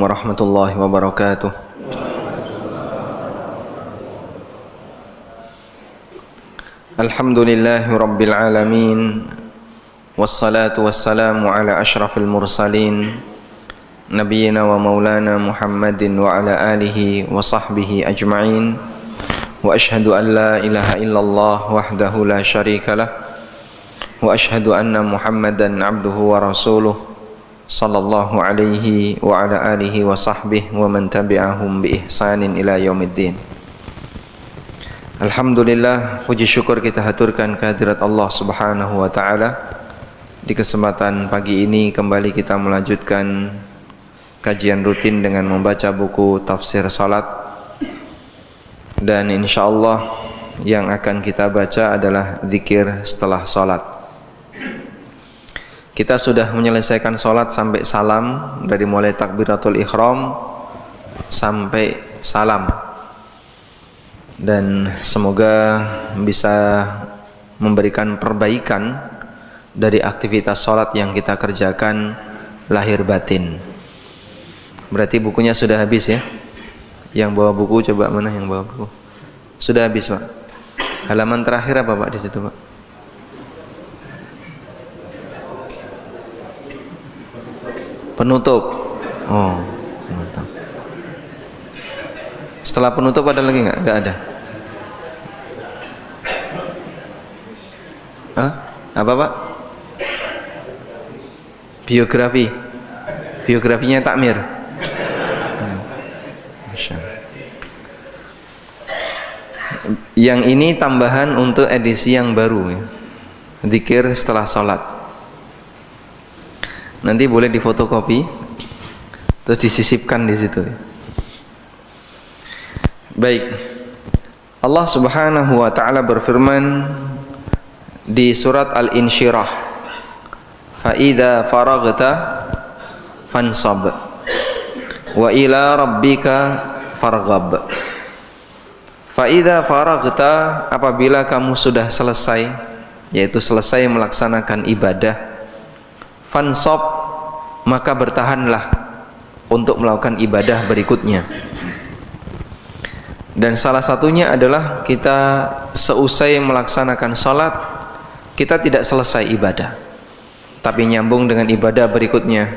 warahmatullahi wabarakatuh. Alhamdulillahi rabbil alamin. Wassalatu wassalamu ala ashrafil mursalin Nabiyyina wa maulana Muhammadin wa ala alihi wa sahbihi ajma'in. Wa ashhadu an la ilaha illallah wahdahu la syarika lah. Wa ashhadu anna Muhammadan abduhu wa rasuluh sallallahu alaihi wa ala alihi wa sahbihi wa man tabi'ahum bi ihsanin ila yaumiddin. Alhamdulillah, puji syukur kita haturkan kehadirat Allah Subhanahu wa taala. Di kesempatan pagi ini kembali kita melanjutkan kajian rutin dengan membaca buku tafsir salat. Dan insyaallah yang akan kita baca adalah zikir setelah salat. Kita sudah menyelesaikan sholat sampai salam, dari mulai takbiratul ihram sampai salam. Dan semoga bisa memberikan perbaikan dari aktivitas sholat yang kita kerjakan lahir batin. Berarti bukunya sudah habis ya? Yang bawa buku, coba mana yang bawa buku? Sudah habis Pak? Halaman terakhir apa Pak di situ Pak? Penutup. Oh, penutup. Setelah penutup ada lagi nggak? Nggak ada. Hah? Apa Pak? Biografi. Biografinya Takmir. Yang ini tambahan untuk edisi yang baru ya. Zikir setelah sholat. Nanti boleh difotokopi terus disisipkan di situ. Baik. Allah Subhanahu wa taala berfirman di surat Al-Insyirah, "Fa idza faraghta fansab wa ila rabbika farghab." Fa idza faraghta, apabila kamu sudah selesai, yaitu selesai melaksanakan ibadah, fansab, maka bertahanlah untuk melakukan ibadah berikutnya. Dan salah satunya adalah kita seusai melaksanakan sholat, kita tidak selesai ibadah, tapi nyambung dengan ibadah berikutnya.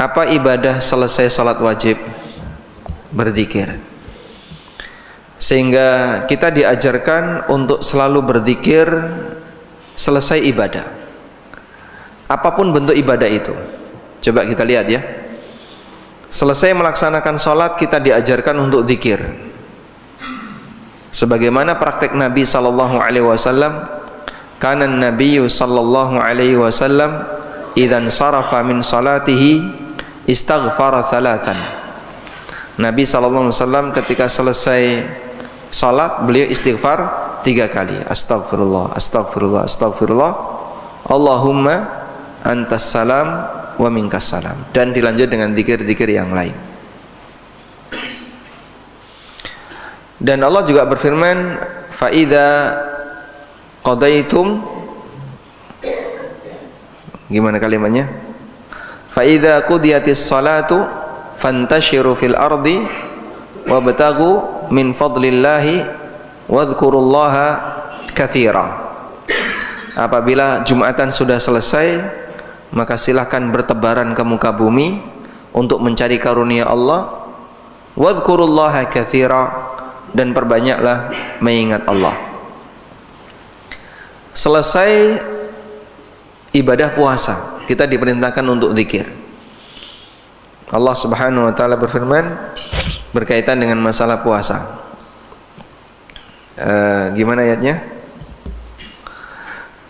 Apa ibadah selesai sholat wajib? Berzikir. Sehingga kita diajarkan untuk selalu berzikir selesai ibadah, apapun bentuk ibadah itu. Coba kita lihat ya. Selesai melaksanakan sholat, kita diajarkan untuk zikir. Sebagaimana praktek Nabi sallallahu alaihi wasallam, kana an-nabiyyu sallallahu alaihi wasallam idzan sarafa min salatihi istaghfara thalathan. Nabi sallallahu alaihi wasallam ketika selesai salat, beliau istighfar 3 kali. Astagfirullah, astagfirullah, astagfirullah. Allahumma antas salam wa minkas salam. Dan dilanjut dengan zikir-zikir yang lain. Dan Allah juga berfirman, fa idza qadaitum, gimana kalimatnya? Fa idza qudiyatis salatu fantashiru fil ardi wabtagu min fadlillahi wadhkurullaha katsira. Apabila Jumatan sudah selesai, maka silakan bertebaran ke muka bumi untuk mencari karunia Allah. Wadhkurullaha katsira, dan perbanyaklah mengingat Allah. Selesai ibadah puasa, kita diperintahkan untuk zikir. Allah Subhanahu wa taala berfirman berkaitan dengan masalah puasa. Gimana ayatnya?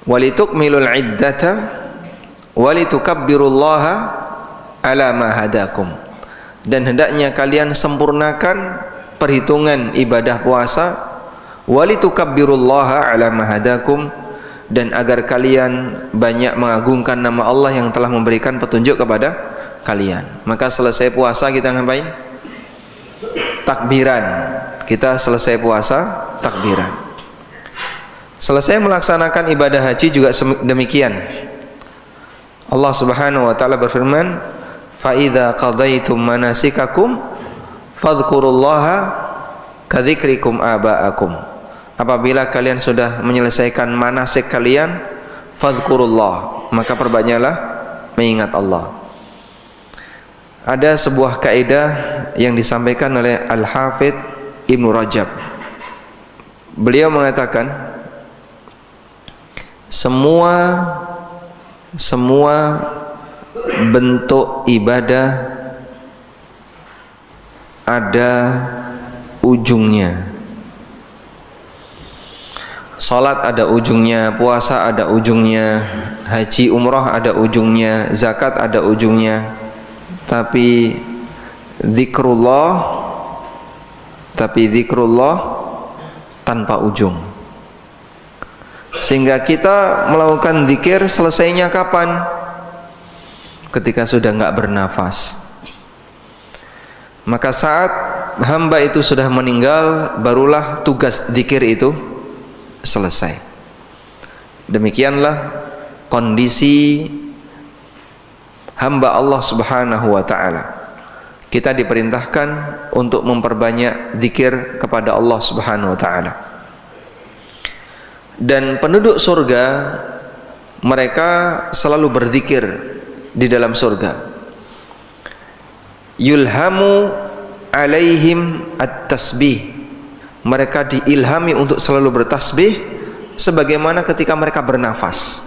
Walitukmilul iddata walitukabbirullaha ala ma hadakum. Dan hendaknya kalian sempurnakan perhitungan ibadah puasa, walitukabbirullaha ala ma hadakum, dan agar kalian banyak mengagungkan nama Allah yang telah memberikan petunjuk kepada kalian. Maka selesai puasa kita ngapain? Takbiran. Kita selesai puasa takbiran. Selesai melaksanakan ibadah haji juga demikian. Allah Subhanahu wa taala berfirman, fa idza qadaitum manasikakum fadhkurullaha kadzikrikum aba'akum. Apabila kalian sudah menyelesaikan manasik kalian, fadhkurullah, maka perbanyaklah mengingat Allah. Ada sebuah kaidah yang disampaikan oleh Al-Hafidz Ibnu Rajab. Beliau mengatakan semua bentuk ibadah ada ujungnya. Salat ada ujungnya, puasa ada ujungnya, haji umrah ada ujungnya, zakat ada ujungnya. Tapi zikrullah tanpa ujung. Sehingga kita melakukan zikir selesainya kapan? Ketika sudah enggak bernafas. Maka saat hamba itu sudah meninggal, barulah tugas zikir itu selesai. Demikianlah kondisi hamba Allah Subhanahu wa ta'ala. Kita diperintahkan untuk memperbanyak zikir kepada Allah Subhanahu wa ta'ala. Dan penduduk surga, mereka selalu berzikir di dalam surga. Yulhamu alaihim at-tasbih. Mereka diilhami untuk selalu bertasbih sebagaimana ketika mereka bernafas.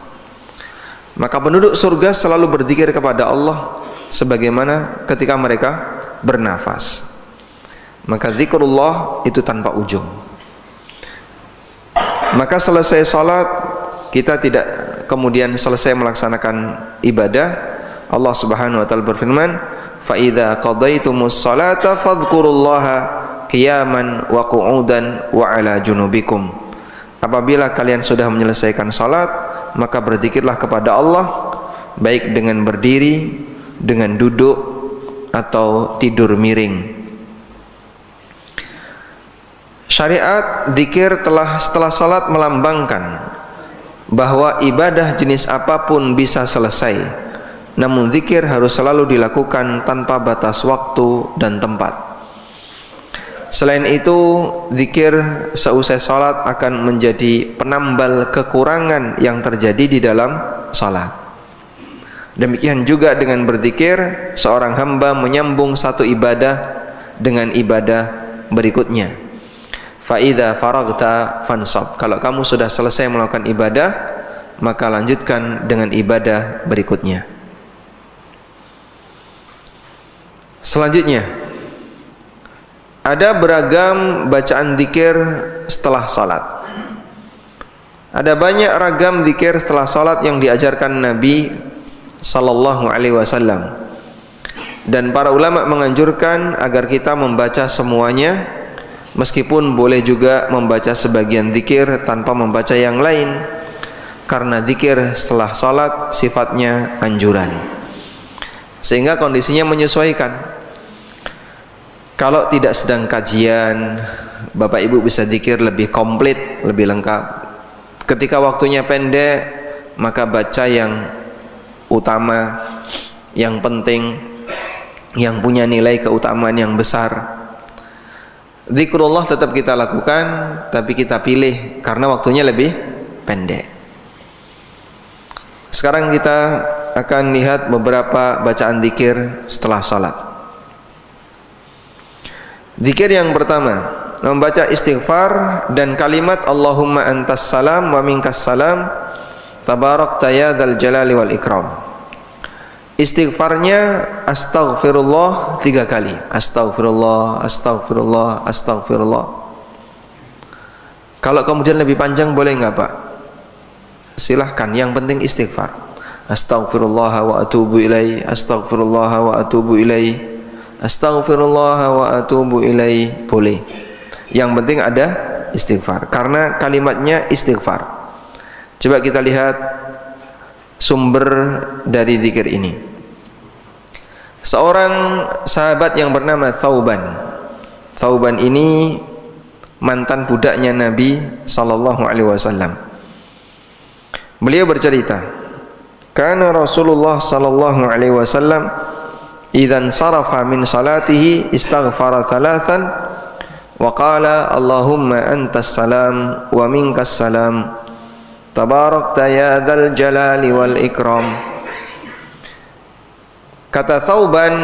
Maka penduduk surga selalu berzikir kepada Allah sebagaimana ketika mereka bernafas. Maka zikrullah itu tanpa ujung. Maka selesai salat, kita tidak kemudian selesai melaksanakan ibadah. Allah Subhanahu wa taala berfirman, fa idza qadaitumus salata fadhkurullaha qiyaman wa qu'udan wa ala junubikum. Apabila kalian sudah menyelesaikan salat, maka berzikirlah kepada Allah baik dengan berdiri, dengan duduk atau tidur miring. Syariat zikir telah setelah salat melambangkan bahwa ibadah jenis apapun bisa selesai, namun zikir harus selalu dilakukan tanpa batas waktu dan tempat. Selain itu, zikir seusai salat akan menjadi penambal kekurangan yang terjadi di dalam salat. Demikian juga dengan berzikir, seorang hamba menyambung satu ibadah dengan ibadah berikutnya. Fa idza faragta fansab. Kalau kamu sudah selesai melakukan ibadah, maka lanjutkan dengan ibadah berikutnya. Selanjutnya, ada beragam bacaan zikir setelah salat. Ada banyak ragam zikir setelah salat yang diajarkan Nabi sallallahu alaihi wasallam. Dan para ulama menganjurkan agar kita membaca semuanya, meskipun boleh juga membaca sebagian zikir tanpa membaca yang lain, karena zikir setelah salat sifatnya anjuran. Sehingga kondisinya menyesuaikan. Kalau tidak sedang kajian, Bapak Ibu bisa zikir lebih komplit, lebih lengkap. Ketika waktunya pendek, maka baca yang utama, yang penting, yang punya nilai keutamaan yang besar. Zikrullah tetap kita lakukan, tapi kita pilih karena waktunya lebih pendek. Sekarang kita akan lihat beberapa bacaan zikir setelah salat. Zikir yang pertama, membaca istighfar dan kalimat Allahumma antas salam wa minkas salam tabarakta ya dzal jalali wal ikram. Istighfarnya astaghfirullah 3 kali. Astaghfirullah, astaghfirullah, astaghfirullah. Kalau kemudian lebih panjang boleh enggak, Pak? Silahkan, yang penting istighfar. Astaghfirullah wa atubu ilaihi, astaghfirullah wa atubu ilaihi. Astaghfirullah wa atubu ilaihi, boleh. Yang penting ada istighfar, karena kalimatnya istighfar. Coba kita lihat sumber dari zikir ini. Seorang sahabat yang bernama Thauban. Thauban ini mantan budaknya Nabi sallallahu alaihi wasallam. Beliau bercerita, "Kana Rasulullah sallallahu alaihi wasallam idzan sarafa min salatihi istaghfara thalathan wa qala Allahumma antas salam wa minkas salam tabarakta ya dzal jalali wal ikram. Kata Thauban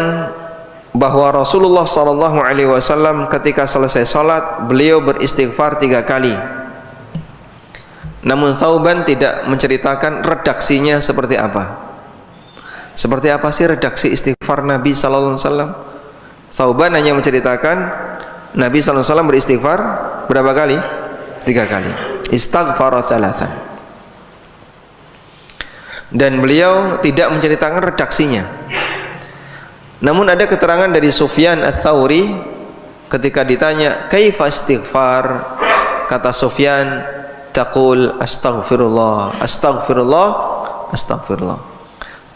bahwa Rasulullah SAW ketika selesai salat beliau beristighfar 3 kali. Namun Thauban tidak menceritakan redaksinya seperti apa. Seperti apa sih redaksi istighfar Nabi sallallahu alaihi wasallam? Thauban hanya menceritakan Nabi sallallahu alaihi wasallam beristighfar berapa kali? 3 kali. Istaghfara thalathan. Dan beliau tidak menceritakan redaksinya. Namun ada keterangan dari Sufyan Ats-Tsauri ketika ditanya, "Kaifa istighfar?" Kata Sufyan, "Taqul astaghfirullah, astaghfirullah, astaghfirullah."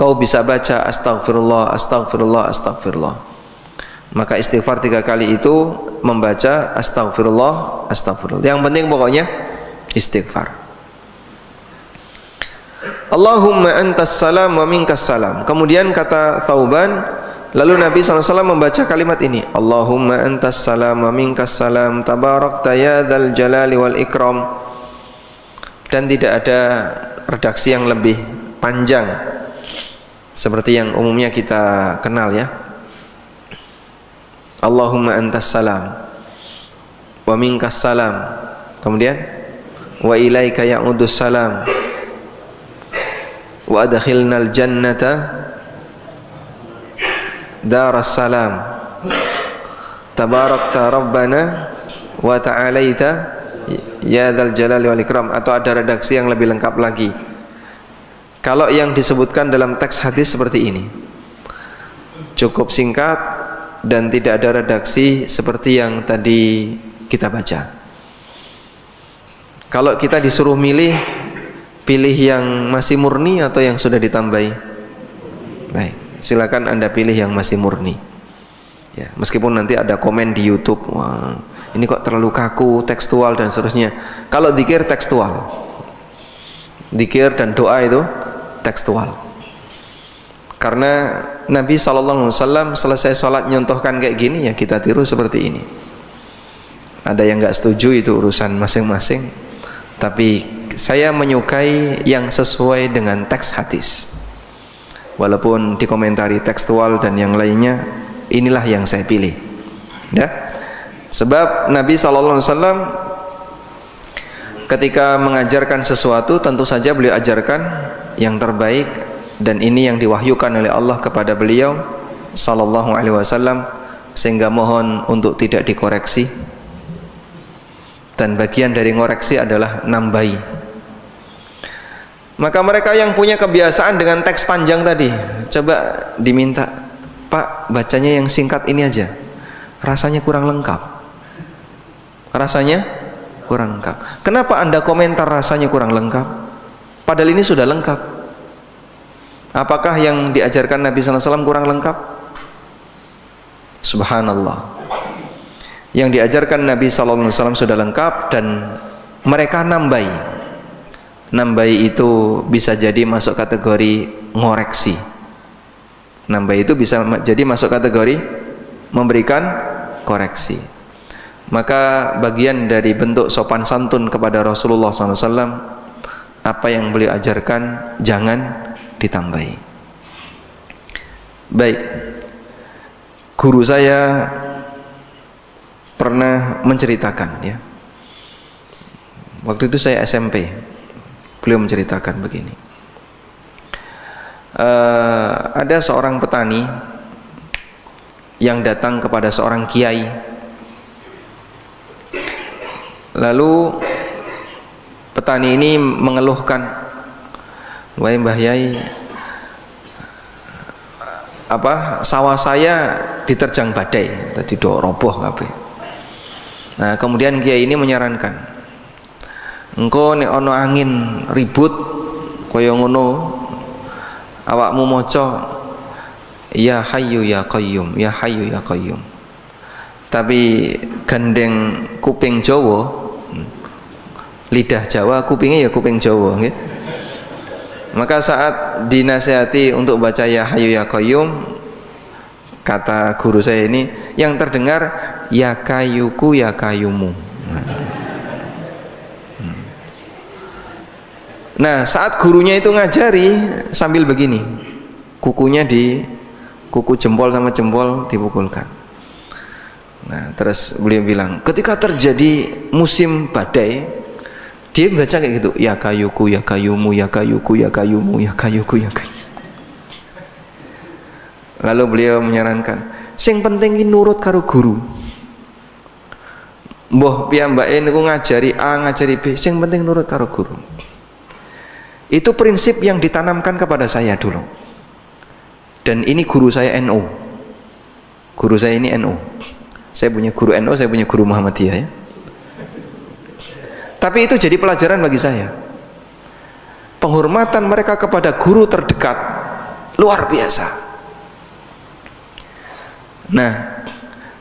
Kau bisa baca astaghfirullah, astaghfirullah, astaghfirullah. Maka istighfar 3 kali itu membaca astaghfirullah, astaghfirullah. Yang penting pokoknya istighfar. Allahumma antas salam wa minkas salam. Kemudian kata Thauban, lalu Nabi SAW membaca kalimat ini, Allahumma antas salam wa minkas salam tabarakta ya dzal jalali wal ikram. Dan tidak ada redaksi yang lebih panjang seperti yang umumnya kita kenal ya. Allahumma antas salam wa minkas salam. Kemudian wa ilaika ya'udus salam wa adkhilnal jannata daras salam tabarakta rabbana wa ta'alaita ya dzal jalali wal ikram. Atau ada redaksi yang lebih lengkap lagi. Kalau yang disebutkan dalam teks hadis seperti ini, cukup singkat dan tidak ada redaksi seperti yang tadi kita baca. Kalau kita disuruh milih, pilih yang masih murni atau yang sudah ditambahi? Baik, silakan Anda pilih yang masih murni. Ya, meskipun nanti ada komen di YouTube, wah, ini kok terlalu kaku, tekstual dan seterusnya. Kalau dzikir tekstual, dzikir dan doa itu tekstual. Karena Nabi SAW selesai sholat nyontohkan kayak gini, ya kita tiru seperti ini. Ada yang nggak setuju, itu urusan masing-masing. Tapi saya menyukai yang sesuai dengan teks hadis. Walaupun dikomentari tekstual dan yang lainnya, inilah yang saya pilih. Ya, sebab Nabi SAW ketika mengajarkan sesuatu tentu saja beliau ajarkan yang terbaik, dan ini yang diwahyukan oleh Allah kepada beliau sallallahu alaihi wasallam, sehingga mohon untuk tidak dikoreksi. Dan bagian dari ngoreksi adalah nambahi. Maka mereka yang punya kebiasaan dengan teks panjang tadi, coba diminta, Pak, bacanya yang singkat ini aja, rasanya kurang lengkap. Rasanya kurang lengkap. Kenapa Anda komentar rasanya kurang lengkap? Padahal ini sudah lengkap. Apakah yang diajarkan Nabi SAW kurang lengkap? Subhanallah. Yang diajarkan Nabi SAW sudah lengkap dan mereka nambahi. Nambahi itu bisa jadi masuk kategori ngoreksi. Nambahi itu bisa jadi masuk kategori memberikan koreksi. Maka bagian dari bentuk sopan santun kepada Rasulullah SAW, apa yang beliau ajarkan jangan ditambahi. Baik, guru saya pernah menceritakan ya. Waktu itu saya SMP, beliau menceritakan begini. Ada seorang petani yang datang kepada seorang kiai. Lalu petani ini mengeluhkan, wahai Mbah Yai, sawah saya diterjang badai, tadi roboh kabeh. Nah, kemudian kiai ini menyarankan, engko nek ana angin ribut kaya ngono, awakmu maca ya hayyu ya qayyum, ya hayyu ya qayyum. Tapi gandeng kuping Jawa, lidah Jawa, kupingnya ya kuping Jawa nggih. Maka saat dinasihati untuk baca ya hayyu ya qayyum, kata guru saya ini, yang terdengar ya kayuku ya kayumu. Nah, saat gurunya itu ngajari sambil begini, kukunya di kuku jempol sama jempol dipukulkan. Nah, terus beliau bilang, ketika terjadi musim badai, dia baca kayak gitu, ya kayuku ya kayumu, ya kayuku ya kayumu, ya kayuku ya kayu. Lalu beliau menyarankan, sing penting ini nurut karo guru. Mbah piyambake niku ngajari A, ngajari B, sing penting nurut karo guru. Itu prinsip yang ditanamkan kepada saya dulu. Dan ini guru saya NU. Guru saya ini NU. Saya punya guru NU, saya punya guru Muhammadiyah ya. Tapi itu jadi pelajaran bagi saya. Penghormatan mereka kepada guru terdekat luar biasa. Nah,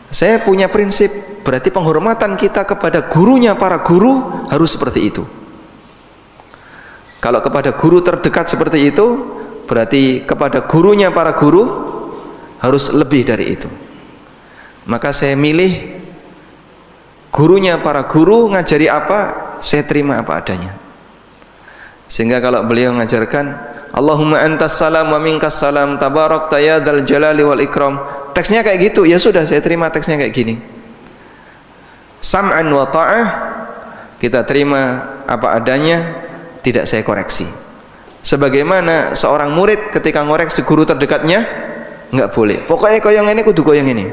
saya punya prinsip, berarti penghormatan kita kepada gurunya para guru harus seperti itu. Kalau kepada guru terdekat seperti itu, berarti kepada gurunya para guru harus lebih dari itu. Maka saya milih gurunya para guru ngajari apa, saya terima apa adanya. Sehingga kalau beliau ngajarkan Allahumma antas salam wa minkas salam tabarakta ya dzal jalali wal ikram, teksnya kayak gitu, ya sudah saya terima teksnya kayak gini. Sam'an wa ta'ah, kita terima apa adanya, tidak saya koreksi. Sebagaimana seorang murid ketika ngoreksi guru terdekatnya, nggak boleh, pokoknya kau yang ini kudu kau yang ini.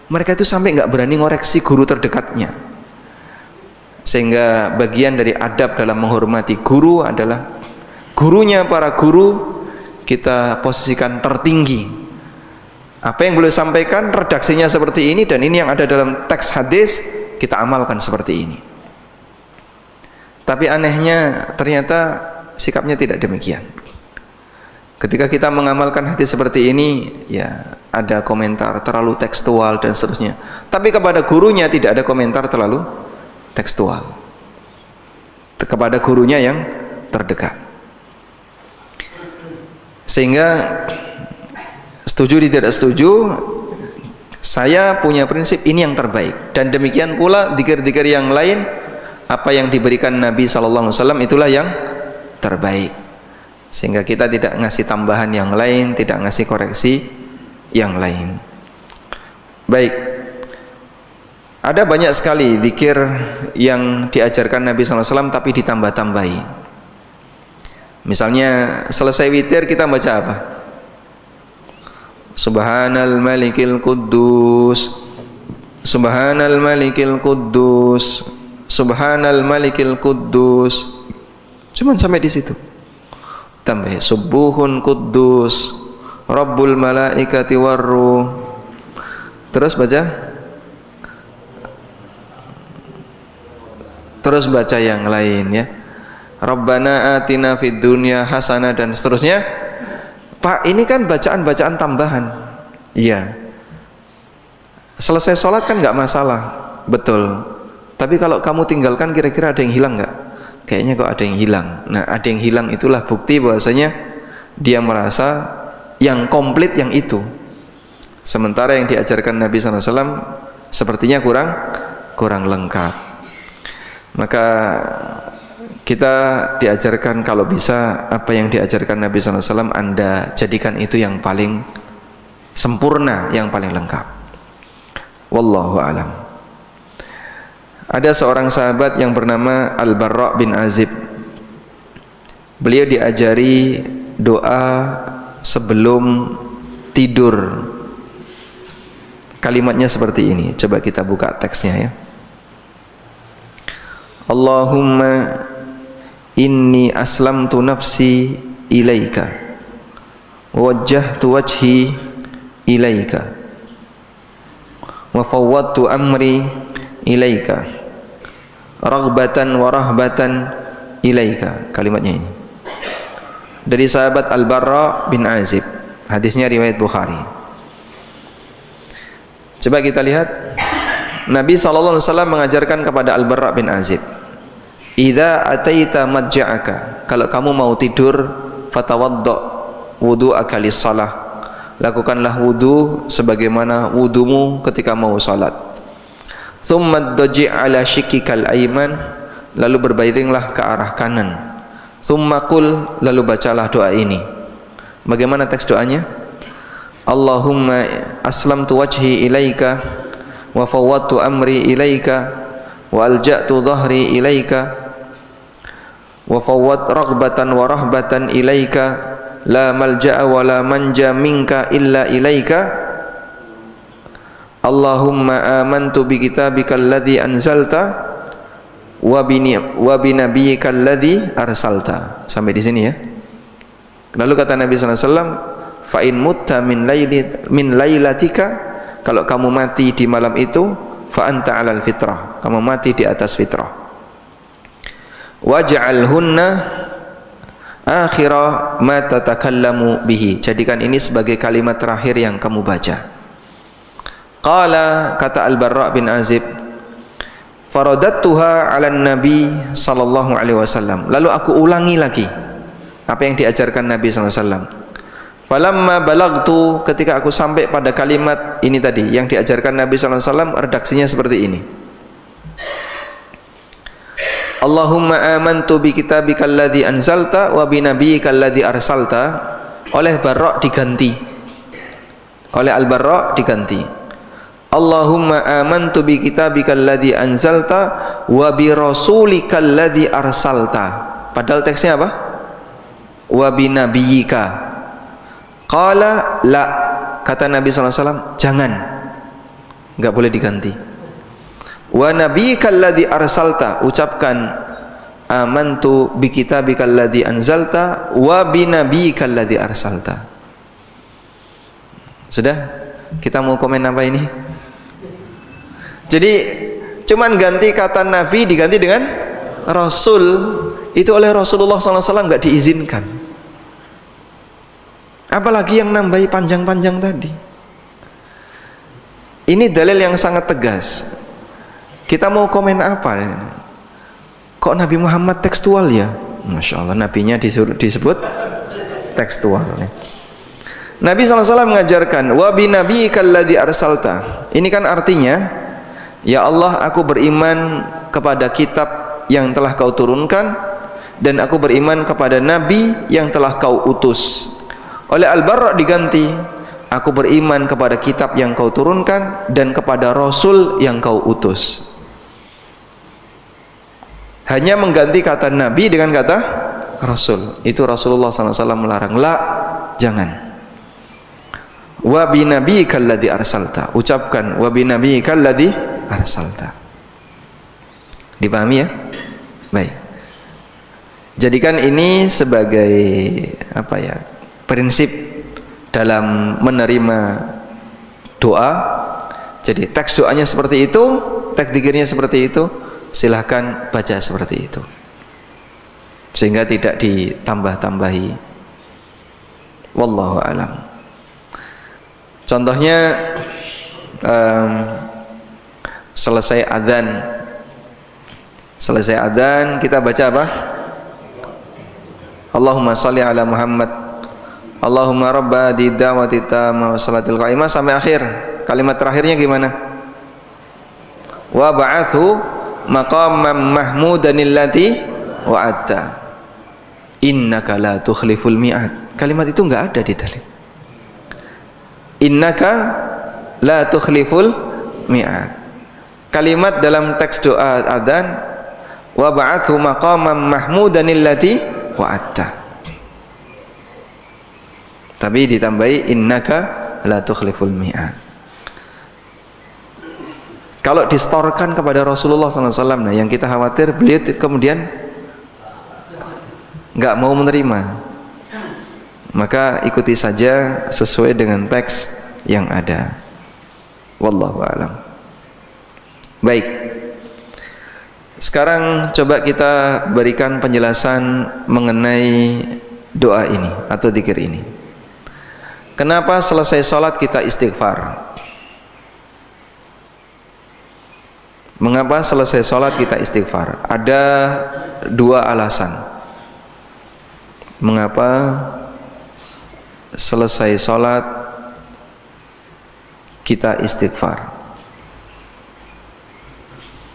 Mereka itu sampai nggak berani ngoreksi guru terdekatnya. Sehingga bagian dari adab dalam menghormati guru adalah gurunya para guru kita posisikan tertinggi. Apa yang boleh sampaikan, redaksinya seperti ini, dan ini yang ada dalam teks hadis, kita amalkan seperti ini. Tapi anehnya ternyata sikapnya tidak demikian. Ketika kita mengamalkan hadis seperti ini, ya ada komentar terlalu tekstual dan seterusnya. Tapi kepada gurunya tidak ada komentar terlalu tekstual. Kepada gurunya yang terdekat. Sehingga setuju tidak setuju, saya punya prinsip ini yang terbaik. Dan demikian pula dzikir-dzikir yang lain, apa yang diberikan Nabi SAW itulah yang terbaik. Sehingga kita tidak ngasih tambahan yang lain, tidak ngasih koreksi yang lain. Baik, ada banyak sekali zikir yang diajarkan Nabi SAW tapi ditambah-tambahi. Misalnya selesai witir kita baca apa? Subhanal malikil quddus, Subhanal malikil quddus, Subhanal malikil quddus. Cuman sampai di situ. Tambah subuhun quddus, Rabbul malaikati warruh. Terus baca. Terus baca yang lain ya. Rabbana atina fid dunya hasanah dan seterusnya. Pak, ini kan bacaan-bacaan tambahan. Iya. Selesai sholat kan nggak masalah, betul. Tapi kalau kamu tinggalkan, kira-kira ada yang hilang nggak? Kayaknya kok ada yang hilang. Nah, ada yang hilang itulah bukti bahwasanya dia merasa yang komplit yang itu. Sementara yang diajarkan Nabi SAW sepertinya kurang lengkap. Maka kita diajarkan kalau bisa apa yang diajarkan Nabi SAW Anda jadikan itu yang paling sempurna, yang paling lengkap. Wallahu a'lam. Ada seorang sahabat yang bernama Al-Barra bin Azib. Beliau diajari doa sebelum tidur. Kalimatnya seperti ini. Coba kita buka teksnya ya. Allahumma inni aslamtu nafsi ilaika wajjahtu wajhi ilaika wa fawwadtu amri ilaika raghbatan wa rahbatan ilaika. Kalimatnya ini dari sahabat Al-Barra bin Azib, hadisnya riwayat Bukhari. Coba kita lihat, Nabi SAW mengajarkan kepada Al-Barra bin Azib, idza ataita madja'aka, kalau kamu mau tidur, fatawadda wudu'aka lis-shalah, lakukanlah wudu sebagaimana wudumu ketika mau salat. Tsumma daji' ala shikkikal aiman, lalu berbaringlah ke arah kanan. Tsumma qul, lalu bacalah doa ini. Bagaimana teks doanya? Allahumma aslamtu wajhi ilaika wa fawwadtu amri ilaika wa alja'tu dhahri ilaika wa fawwad raghbatan wa rahbatan ilaika la malja'a wa la manja minka illa ilaika. Allahumma amantu bi kitabika alladhi anzalta wa bi nabiyyika alladhi arsalta. Sampai di sini ya. Lalu kata Nabi sallallahu alaihi wasallam, fa in mutta min lailatika, kalau kamu mati di malam itu, fa anta 'alal fitrah, kamu mati di atas fitrah. Waj'alhunna akhira ma tatakallamu bihi, jadikan ini sebagai kalimat terakhir yang kamu baca. Qala, kata Al-Barra bin Azib, faradattuha 'alan nabi sallallahu alaihi wasallam, lalu aku ulangi lagi apa yang diajarkan Nabi sallallahu alaihi wasallam. Falamma balagtu, ketika aku sampai pada kalimat ini tadi yang diajarkan Nabi sallallahu alaihi wasallam, redaksinya seperti ini. Allahumma amantu bi kitabikal ladzi anzalta wa bi nabiyyikal ladzi arsalta. Oleh Barra diganti, oleh Al-Barra diganti, Allahumma amantu bi kitabikal ladzi anzalta wa bi rasulikal ladzi arsalta. Padahal teksnya apa? Wa bi nabiyyika. Qala la, kata Nabi sallallahu alaihi wasallam, jangan, enggak boleh diganti. Wa nabiyyikal ladzi arsalta, ucapkan amantu bi kitabikal ladzi anzalta wa bi nabiyyikal ladzi arsalta. Sudah? Kita mau komen apa ini? Jadi cuman ganti kata Nabi diganti dengan Rasul. Itu oleh Rasulullah SAW nggak diizinkan. Apalagi yang nambahi panjang-panjang tadi. Ini dalil yang sangat tegas. Kita mau komen apa? Kok Nabi Muhammad tekstual ya? Masya Allah, nabinya disebut tekstual. Nabi SAW mengajarkan wa bi nabiyyikal ladzi arsalta. Ini kan artinya, ya Allah, aku beriman kepada kitab yang telah kau turunkan, dan aku beriman kepada nabi yang telah kau utus. Oleh Al-Barra diganti, aku beriman kepada kitab yang kau turunkan dan kepada rasul yang kau utus. Hanya mengganti kata nabi dengan kata rasul. Itu Rasulullah SAW melarang. La, jangan. Wa bi nabiyyikal ladzi arsalta, ucapkan wa bi nabiyyikal ladzi arsalta. Dipahami ya? Baik. Jadikan ini sebagai apa ya? Prinsip dalam menerima doa. Jadi teks doanya seperti itu, teks dzikirnya seperti itu, silahkan baca seperti itu, sehingga tidak ditambah-tambahi. Wallahu a'lam. Contohnya selesai adzan kita baca apa? Allahumma shalli ala Muhammad, Allahumma rabba di da'wati tamma wa salatil qa'imah, sampai akhir. Kalimat terakhirnya gimana? Wa ba'athu maqamam mahmudan allati wa'adta innaka la tukhliful mi'ad. Kalimat itu enggak ada di dalil. Innaka la tukhliful mi'ad. Kalimat dalam teks doa adzan wa ba'athu maqamam mahmudan allati wa'adta, tapi ditambahi innaka la tukhliful mi'ad. Kalau distorkan kepada Rasulullah SAW, nah yang kita khawatir beliau kemudian nggak mau menerima, maka ikuti saja sesuai dengan teks yang ada. Wallahu a'lam. Baik, sekarang coba kita berikan penjelasan mengenai doa ini atau dzikir ini. Kenapa selesai sholat kita istighfar? Mengapa selesai sholat kita istighfar? Ada dua alasan. Mengapa selesai sholat kita istighfar.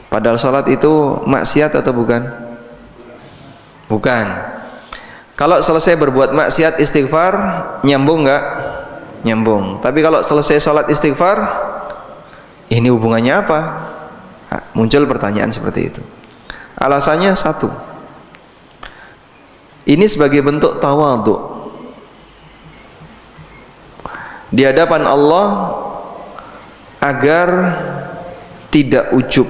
Padahal sholat itu maksiat atau bukan? Bukan. Kalau selesai berbuat maksiat istighfar, nyambung nggak? Nyambung. Tapi kalau selesai sholat istighfar, ini hubungannya apa? Nah, muncul pertanyaan seperti itu. Alasannya satu, ini sebagai bentuk tawadhu di hadapan Allah agar tidak ujub.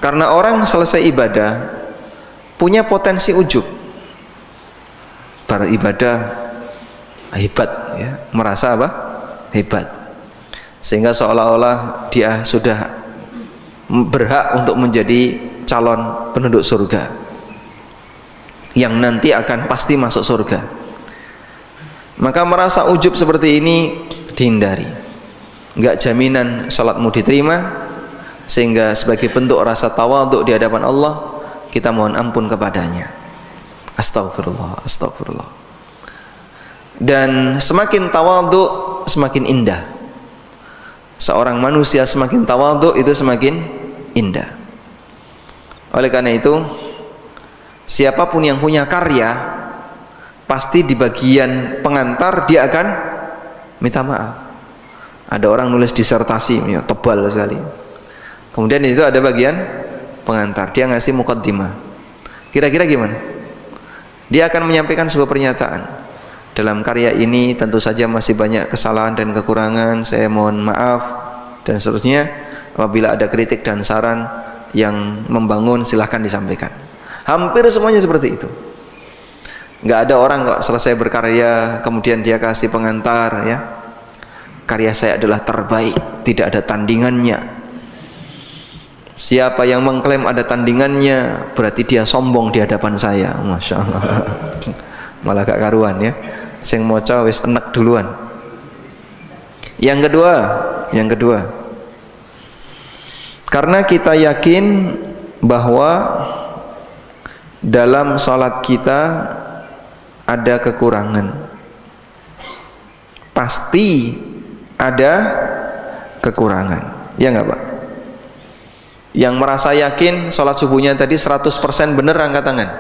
Karena orang selesai ibadah punya potensi ujub, beribadah hebat, ya, merasa apa? Hebat, sehingga seolah-olah dia sudah berhak untuk menjadi calon penduduk surga yang nanti akan pasti masuk surga. Maka merasa ujub seperti ini dihindari. Enggak jaminan salatmu diterima, sehingga sebagai bentuk rasa tawadhu di hadapan Allah, kita mohon ampun kepadanya. Astagfirullah, astagfirullah. Dan semakin tawadhu semakin indah. Seorang manusia semakin tawadhu itu semakin indah. Oleh karena itu, siapapun yang punya karya, pasti di bagian pengantar dia akan minta maaf. Ada orang nulis disertasi, ya, tebal sekali. Kemudian di situ ada bagian pengantar, dia ngasih muqaddimah. Kira-kira gimana? Dia akan menyampaikan sebuah pernyataan. Dalam karya ini tentu saja masih banyak kesalahan dan kekurangan, saya mohon maaf, dan seterusnya. Apabila ada kritik dan saran yang membangun, silahkan disampaikan. Hampir semuanya seperti itu. Nggak ada orang kok selesai berkarya kemudian dia kasih pengantar, ya, karya saya adalah terbaik, tidak ada tandingannya. Siapa yang mengklaim ada tandingannya, berarti dia sombong di hadapan saya. Masya Allah. Malah gak karuan, ya. Sing moco wis enek duluan. Yang kedua, karena kita yakin bahwa dalam sholat kita ada kekurangan, pasti ada kekurangan, ya nggak Pak? Yang merasa yakin sholat subuhnya tadi 100% bener, angkat tangan.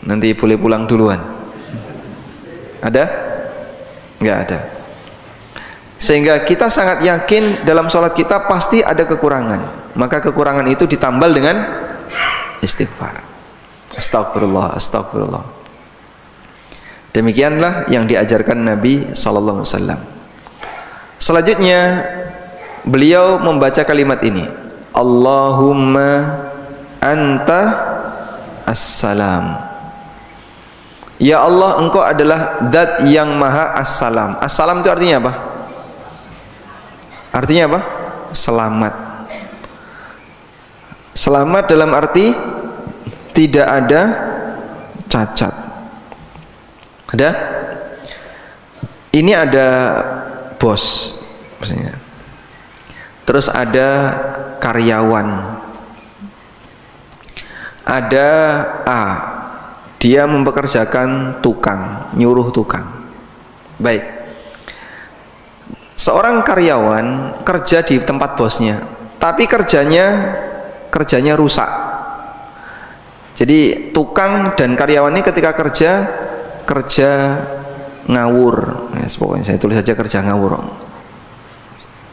Nanti boleh pulang duluan. Ada? Nggak ada. Sehingga kita sangat yakin dalam sholat kita pasti ada kekurangan. Maka kekurangan itu ditambal dengan istighfar. Astagfirullah, astagfirullah. Demikianlah yang diajarkan Nabi SAW. Selanjutnya beliau membaca kalimat ini, Allahumma anta as-salam. Ya Allah, engkau adalah zat yang maha as-salam. As-salam itu artinya apa? Artinya apa? Selamat. Selamat dalam arti tidak ada cacat. Ada? Ini ada bos, maksudnya. Terus ada karyawan. Ada A, dia mempekerjakan tukang, nyuruh tukang. Baik. Seorang karyawan kerja di tempat bosnya, tapi kerjanya rusak. Jadi tukang dan karyawan ini ketika kerja ngawur. Pokoknya saya tulis saja kerja ngawur.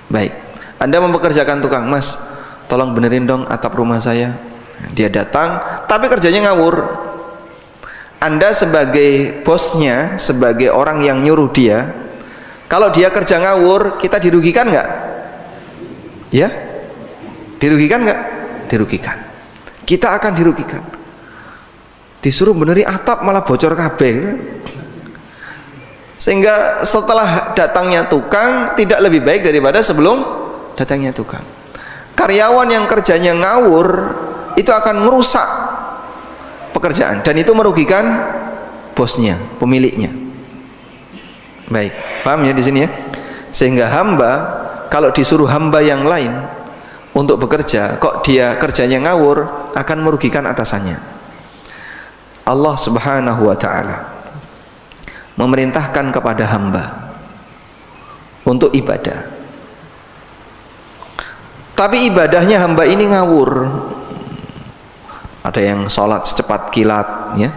Baik. Anda mempekerjakan tukang, Mas, tolong benerin dong atap rumah saya. Dia datang, tapi kerjanya ngawur. Anda sebagai bosnya, sebagai orang yang nyuruh dia, kalau dia kerja ngawur, kita dirugikan nggak? Ya, dirugikan nggak? Dirugikan. Kita akan dirugikan. Disuruh beneri atap malah bocor kabeh. Sehingga setelah datangnya tukang tidak lebih baik daripada sebelum datangnya tukang. Karyawan yang kerjanya ngawur itu akan merusak pekerjaan dan itu merugikan bosnya, pemiliknya. Baik, paham ya di sini ya? Sehingga hamba kalau disuruh hamba yang lain untuk bekerja, kok dia kerjanya ngawur, akan merugikan atasannya. Allah Subhanahu wa ta'ala memerintahkan kepada hamba untuk ibadah. Tapi ibadahnya hamba ini ngawur. Ada yang sholat secepat kilat, ya.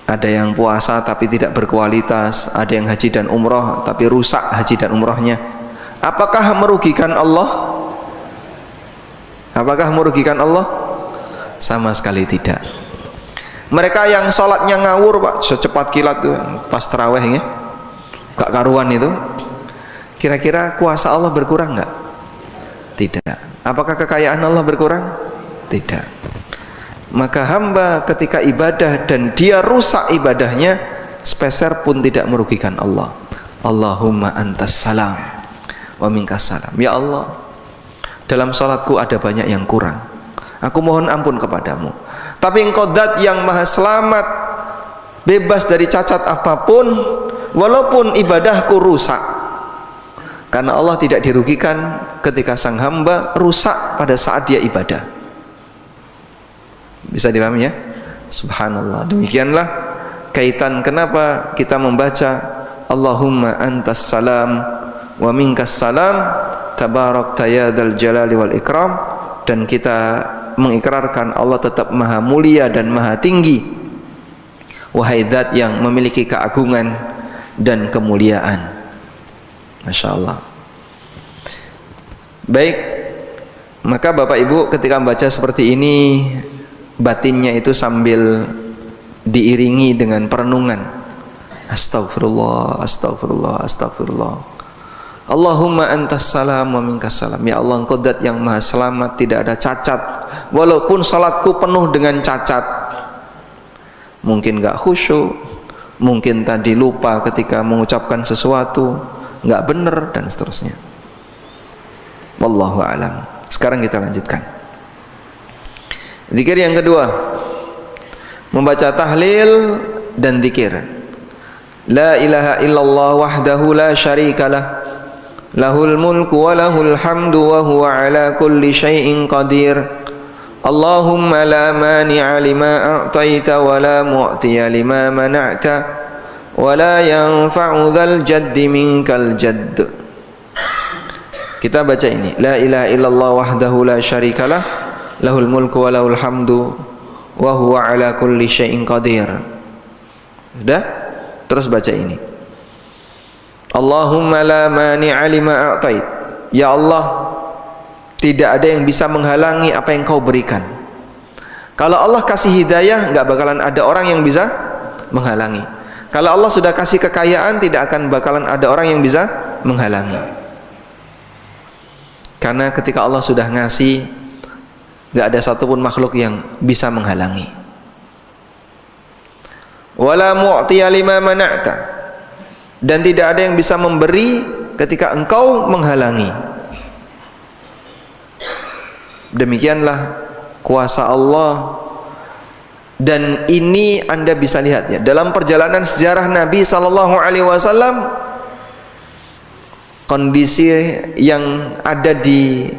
Ada yang puasa tapi tidak berkualitas. Ada yang haji dan umroh tapi rusak haji dan umrohnya. Apakah merugikan Allah? Apakah merugikan Allah? Sama sekali tidak. Mereka yang sholatnya ngawur, Pak, secepat kilat tuh, pas taraweh, ya, gak karuan itu. Kira-kira kuasa Allah berkurang nggak? Tidak. Apakah kekayaan Allah berkurang? Tidak. Maka hamba ketika ibadah dan dia rusak ibadahnya, sepeser pun tidak merugikan Allah. Allahumma antas salam wa minkas salam. Ya Allah, dalam salatku ada banyak yang kurang, aku mohon ampun kepadamu. Tapi Engkau zat yang maha selamat, bebas dari cacat apapun, walaupun ibadahku rusak. Karena Allah tidak dirugikan ketika sang hamba rusak pada saat dia ibadah. Bisa dipahami, ya? Subhanallah. Demikianlah kaitan kenapa kita membaca Allahumma antas salam wa minkas salam tabarakta ya dzal jalali wal ikram, dan kita mengikrarkan Allah tetap maha mulia dan maha tinggi, wahai zat yang memiliki keagungan dan kemuliaan. Masya Allah. Baik, maka Bapak Ibu ketika membaca seperti ini, batinnya itu sambil diiringi dengan perenungan. Astagfirullah, astagfirullah, astagfirullah. Allahumma antas salam wa minkas salam. Ya Allah, Engkau zat yang maha selamat, tidak ada cacat. Walaupun salatku penuh dengan cacat, mungkin gak khusyuk, mungkin tadi lupa ketika mengucapkan sesuatu, gak benar, dan seterusnya. Wallahu a'lam. Sekarang kita lanjutkan. Zikir yang kedua, membaca tahlil dan zikir. La ilaha illallah wahdahu la syarikalah, lahul mulku wa lahul hamdu wa huwa ala kulli syai'in qadir. Allahumma la mani'a lima a'taita wa la mu'tiya lima mana'ta wa la yanfa'u dzal jaddi minkal jadd. Kita baca ini, la ilaha illallah wahdahu la syarikalah, lahul mulku wa lahul hamdu wa huwa ala kulli syai'in qadir. Sudah? Terus baca ini, Allahumma la mani'a lima a'tait. Ya Allah, tidak ada yang bisa menghalangi apa yang Kau berikan. Kalau Allah kasih hidayah, enggak bakalan ada orang yang bisa menghalangi. Kalau Allah sudah kasih kekayaan, tidak akan bakalan ada orang yang bisa menghalangi. Karena ketika Allah sudah ngasih, enggak ada satupun makhluk yang bisa menghalangi. Wala mu'tiya lima mana'ta, dan tidak ada yang bisa memberi ketika engkau menghalangi. Demikianlah kuasa Allah. Dan ini Anda bisa lihat, ya, dalam perjalanan sejarah Nabi SAW, kondisi yang ada di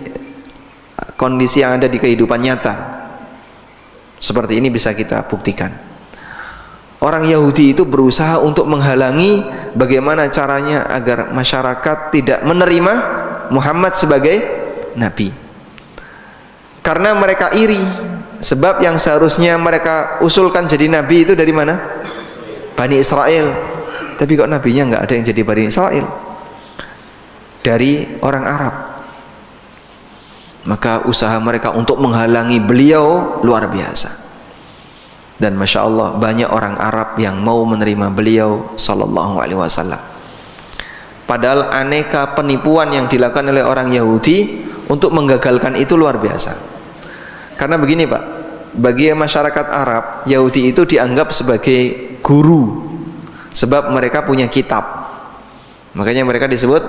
kehidupan nyata seperti ini bisa kita buktikan. Orang Yahudi itu berusaha untuk menghalangi bagaimana caranya agar masyarakat tidak menerima Muhammad sebagai nabi. Karena mereka iri, sebab yang seharusnya mereka usulkan jadi nabi itu dari mana? Bani Israel. Tapi kok nabinya nggak ada yang jadi Bani Israel? Dari orang Arab. Maka usaha mereka untuk menghalangi beliau luar biasa. Dan Masya Allah, banyak orang Arab yang mau menerima beliau Sallallahu Alaihi Wasallam. Padahal aneka penipuan yang dilakukan oleh orang Yahudi untuk menggagalkan itu luar biasa. Karena begini Pak, bagi masyarakat Arab, Yahudi itu dianggap sebagai guru, sebab mereka punya kitab. Makanya mereka disebut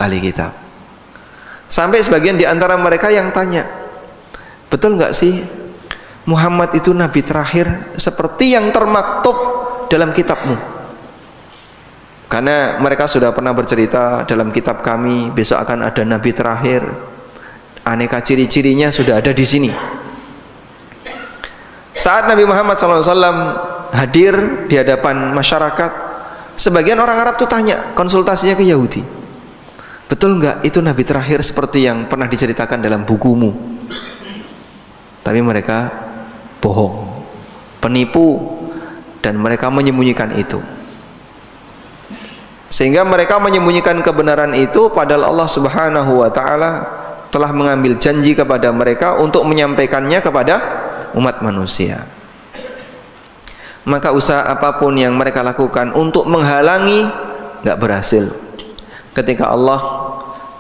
ahli kitab. Sampai sebagian di antara mereka yang tanya, betul nggak sih Muhammad itu nabi terakhir seperti yang termaktub dalam kitabmu? Karena mereka sudah pernah bercerita dalam kitab kami besok akan ada nabi terakhir. Aneka ciri-cirinya sudah ada di sini. Saat Nabi Muhammad SAW hadir di hadapan masyarakat, Sebagian orang Arab tuh tanya, konsultasinya ke Yahudi, betul nggak itu nabi terakhir seperti yang pernah diceritakan dalam bukumu? Tapi mereka bohong, penipu, dan mereka menyembunyikan itu. Sehingga mereka menyembunyikan kebenaran itu, padahal Allah Subhanahu wa ta'ala telah mengambil janji kepada mereka untuk menyampaikannya kepada umat manusia. Maka usaha apapun yang mereka lakukan untuk menghalangi nggak berhasil ketika Allah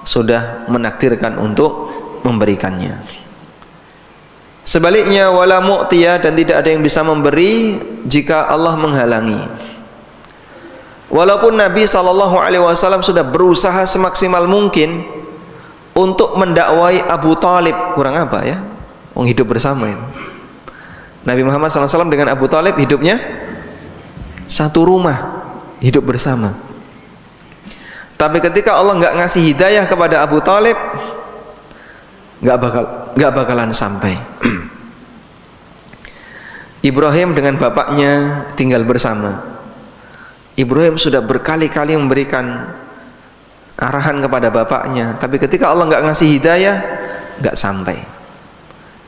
sudah menakdirkan untuk memberikannya. Sebaliknya, wala mu'tiya, dan tidak ada yang bisa memberi jika Allah menghalangi. Walaupun Nabi SAW sudah berusaha semaksimal mungkin untuk mendakwai Abu Talib, kurang apa ya? Hidup bersama itu. Nabi Muhammad SAW dengan Abu Talib hidupnya satu rumah, hidup bersama. Tapi ketika Allah nggak ngasih hidayah kepada Abu Talib, nggak bakalan sampai. Ibrahim dengan bapaknya tinggal bersama. Ibrahim sudah berkali-kali memberikan arahan kepada bapaknya, tapi ketika Allah nggak ngasih hidayah, nggak sampai.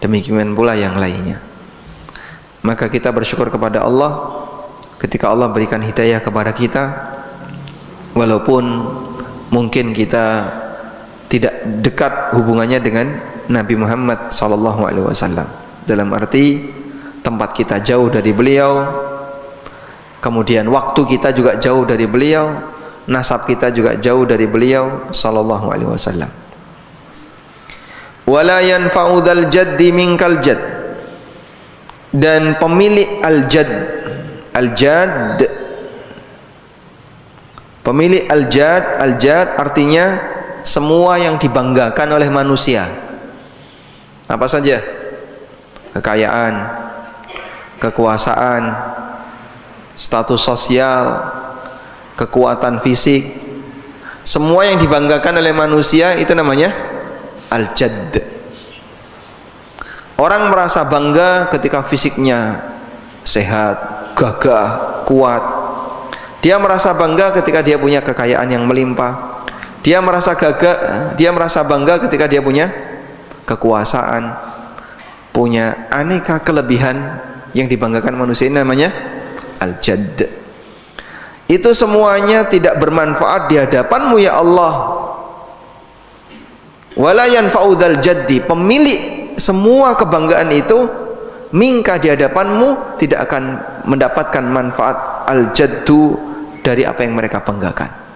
Demikian pula yang lainnya. Maka kita bersyukur kepada Allah ketika Allah berikan hidayah kepada kita, walaupun mungkin kita tidak dekat hubungannya dengan Nabi Muhammad SAW. Dalam arti tempat kita jauh dari beliau, kemudian waktu kita juga jauh dari beliau, nasab kita juga jauh dari beliau sallallahu alaihi wasallam. Wala yanfa'u dzal jaddi minkal jadd, dan pemilik al-jadd, pemilik al-jadd artinya semua yang dibanggakan oleh manusia. Apa saja? Kekayaan, kekuasaan, status sosial, kekuatan fisik, semua yang dibanggakan oleh manusia itu namanya al-jadd. Orang merasa bangga ketika fisiknya sehat, gagah, kuat. Dia merasa bangga ketika dia punya kekayaan yang melimpah. Dia merasa bangga ketika dia punya kekuasaan, punya aneka kelebihan yang dibanggakan manusia, ini namanya al-jadd. Itu semuanya tidak bermanfaat di hadapanmu ya Allah. Wala yanfa'u dzal jaddi, pemilik semua kebanggaan itu minka di hadapanmu tidak akan mendapatkan manfaat al-jaddu dari apa yang mereka banggakan.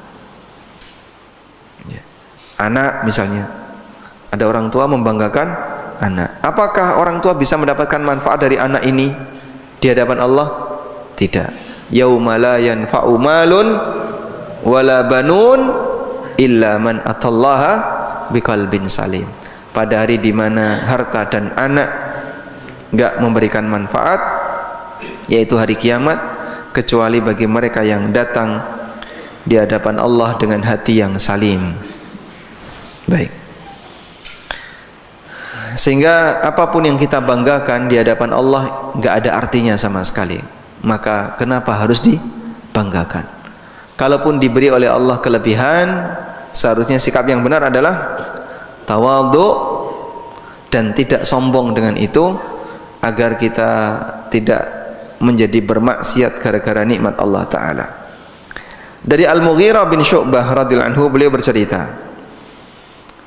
Anak misalnya, ada orang tua membanggakan anak. Apakah orang tua bisa mendapatkan manfaat dari anak ini di hadapan Allah? Tidak. Yauma la yanfa'u malun wala banun illa man atallaha biqalbin salim. Pada hari di mana harta dan anak enggak memberikan manfaat, yaitu hari kiamat, kecuali bagi mereka yang datang di hadapan Allah dengan hati yang salim. Baik. Sehingga apapun yang kita banggakan di hadapan Allah enggak ada artinya sama sekali. Maka kenapa harus dibanggakan? Kalaupun diberi oleh Allah kelebihan, seharusnya sikap yang benar adalah tawadhu dan tidak sombong dengan itu, agar kita tidak menjadi bermaksiat gara-gara nikmat Allah Ta'ala. Dari Al-Mughirah bin Syu'bah radhiyallahu anhu, beliau bercerita,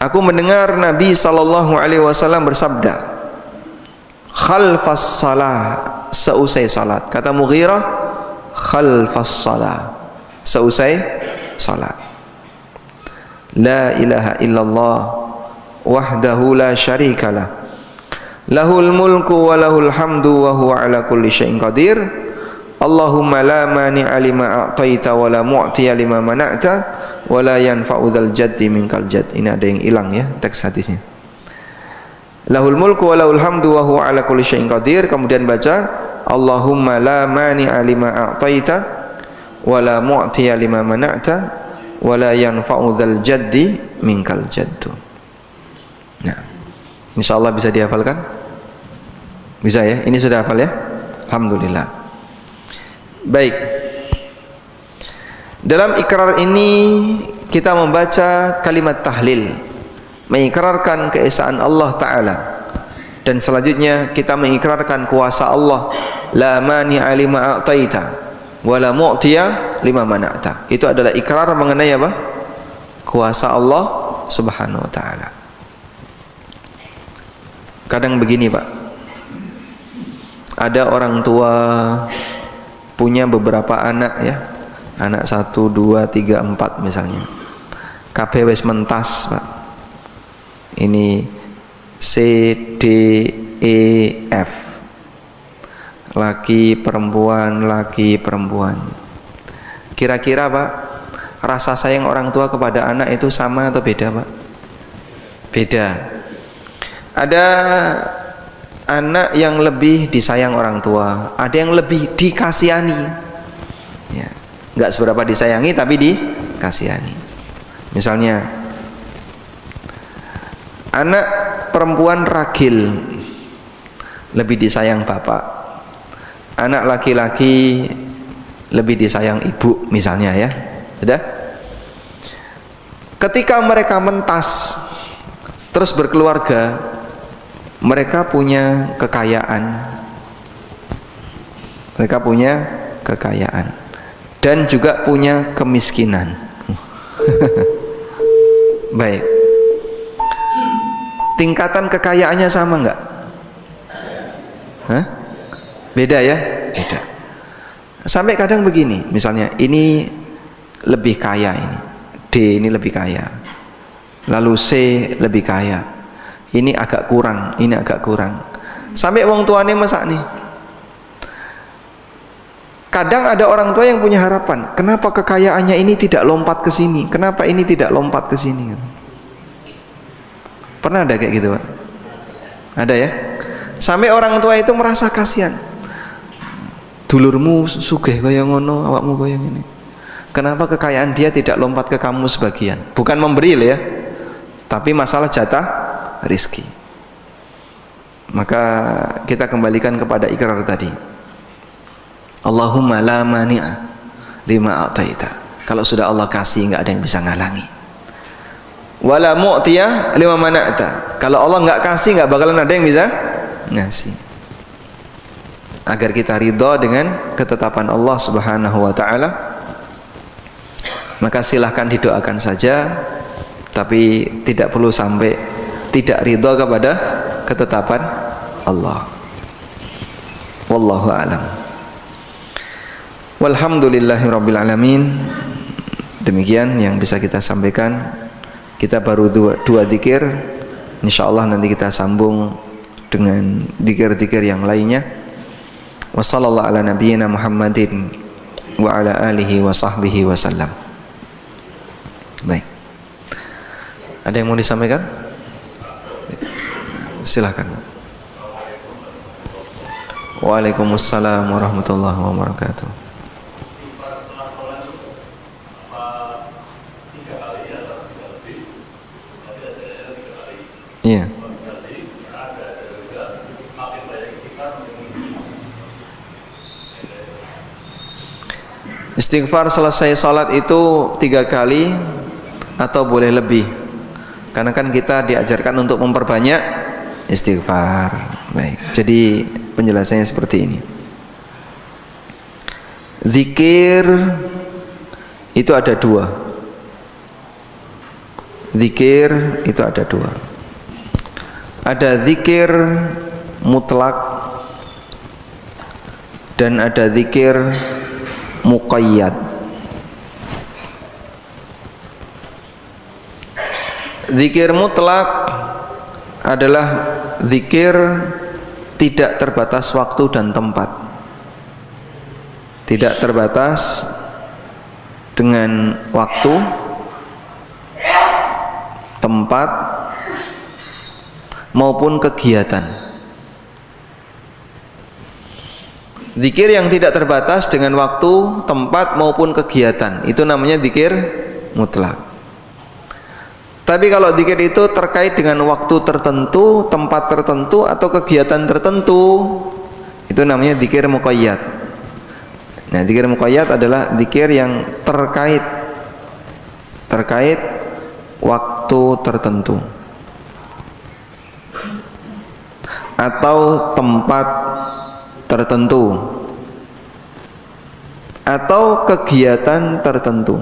aku mendengar Nabi SAW bersabda, khalfas salah, seusai salat. Kata Mughirah, khalfas salah, seusai salat. La ilaha illallah wahdahu la syarikalah, lahul mulku wa lahul hamdu wa huwa ala kulli syai'in qadir. Allahumma la mani'a lima a'taita wa la mu'tiya lima mana'ta wa la yanfa'u dzal jaddi minkal jadd. Ini ada yang hilang ya teks hadisnya. Lahul mulku wa lahul hamdu wa huwa ala kulli syai'in qadir. Kemudian baca Allahumma la mani'a lima a'taita wa la mu'tiya lima mana'ta wa la yanfa'u dzal jaddi minkal jaddu. Nah, insyaallah bisa dihafalkan? Bisa ya? Ini sudah hafal ya? Alhamdulillah. Baik. Dalam ikrar ini kita membaca kalimat tahlil, mengikrarkan keesaan Allah Ta'ala, dan selanjutnya kita mengikrarkan kuasa Allah, la mani'a lima a'taita wa la mu'tiya lima mana'ta. Itu adalah ikrar mengenai apa? Kuasa Allah Subhanahu wa ta'ala. Kadang begini Pak, ada orang tua punya beberapa anak ya, anak 1, 2, 3, 4 misalnya, kabeh wis mentas Pak, ini C, D, E, F, laki perempuan, laki perempuan. Kira-kira Pak, rasa sayang orang tua kepada anak itu sama atau beda Pak? Beda. Ada anak yang lebih disayang orang tua, ada yang lebih dikasihani ya, nggak seberapa disayangi tapi dikasihani. Misalnya anak perempuan ragil lebih disayang bapak, anak laki-laki lebih disayang ibu misalnya ya. Sudah? Ketika mereka mentas terus berkeluarga, mereka punya kekayaan, mereka punya kekayaan dan juga punya kemiskinan. Baik, tingkatan kekayaannya sama enggak? Hah? Beda ya? Beda. Sampai kadang begini, misalnya ini lebih kaya, ini D ini lebih kaya, lalu C lebih kaya, ini agak kurang, ini agak kurang. Sampai wong tuane masak nih. Kadang ada orang tua yang punya harapan, kenapa kekayaannya ini tidak lompat ke sini? Kenapa ini tidak lompat ke sini? Pernah ada kayak gitu, Pak? Ada ya? Sampai orang tua itu merasa kasihan. Dulurmu sugih kaya ngono, awakmu kaya ngene. Kenapa kekayaan dia tidak lompat ke kamu sebagian? Bukan memberi ya, tapi masalah jatah rizki. Maka kita kembalikan kepada ikrar tadi. Allahumma la mani'a lima a'taita. Kalau sudah Allah kasih, nggak ada yang bisa ngalangi. Wala mu'tiya lima mana'ta. Kalau Allah nggak kasih, nggak bakalan ada yang bisa ngasih. Agar kita ridha dengan ketetapan Allah Subhanahu wa ta'ala, maka silahkan didoakan saja, tapi tidak perlu sampai tidak ridha kepada ketetapan Allah. Wallahu a'lam. Walhamdulillahirabbil alamin. Demikian yang bisa kita sampaikan. Kita baru dua dzikir. Insyaallah nanti kita sambung dengan dzikir-dzikir yang lainnya. Wassallallahu ala nabiyyina Muhammadin wa ala alihi wa sahbihi wasallam. Baik. Ada yang mau disampaikan? Silakan. Waalaikumsalam warahmatullahi wabarakatuh. Iya. Istighfar selesai salat itu 3 kali atau boleh lebih? Karena kan kita diajarkan untuk memperbanyak istighfar. Baik. Jadi penjelasannya seperti ini. Zikir itu ada 2. Zikir itu ada 2. Ada zikir mutlak dan ada zikir muqayyad. Zikir mutlak adalah zikir tidak terbatas waktu dan tempat, tidak terbatas dengan waktu, tempat maupun kegiatan. Zikir yang tidak terbatas dengan waktu, tempat maupun kegiatan, itu namanya zikir mutlak. Tapi kalau zikir itu terkait dengan waktu tertentu, tempat tertentu atau kegiatan tertentu, itu namanya zikir muqayyad. Nah, zikir muqayyad adalah zikir yang terkait waktu tertentu atau tempat tertentu atau kegiatan tertentu.